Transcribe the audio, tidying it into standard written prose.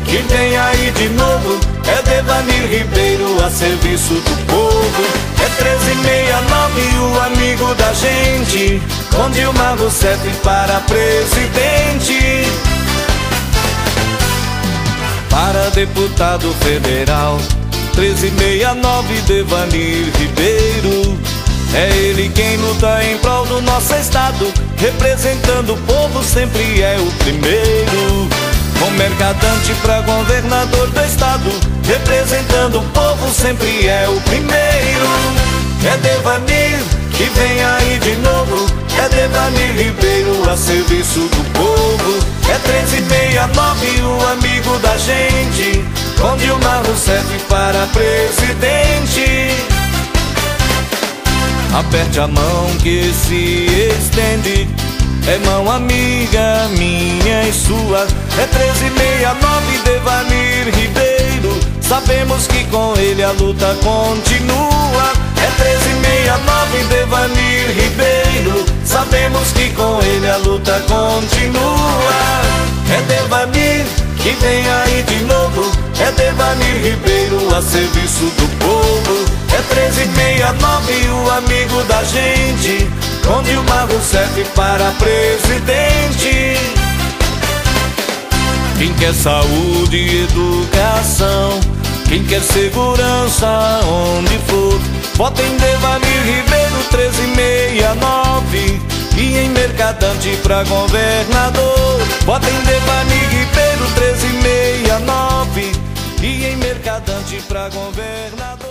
que vem aí de novo. É Devanir Ribeiro a serviço do povo. É 1369 o amigo da gente, com Dilma Rousseff para presidente. Para deputado federal, 1369 Devanir Ribeiro. É ele quem luta em prol do nosso estado, representando o povo sempre é o primeiro. Com Mercadante pra governador do estado, representando o povo sempre é o primeiro. É Devanir que vem aí de novo. É Devanir Ribeiro a serviço do povo. É 1369 o amigo da gente, com Dilma Rousseff para presidente. Aperte a mão que se estende, é mão amiga minha e sua. É 1369 Devanir Ribeiro, sabemos que com ele a luta continua. É 1369 Devanir Ribeiro, sabemos que com ele a luta continua. É Devanir que vem aí de novo. É Devanir Ribeiro a serviço do povo. É 1369 o amigo da gente, com Dilma Rousseff para presidente. Quem quer saúde e educação, quem quer segurança onde for, vota em Devanir Ribeiro 1369. E em Mercadante pra governador, vota em Devanir Ribeiro 1369. E em Mercadante pra governador.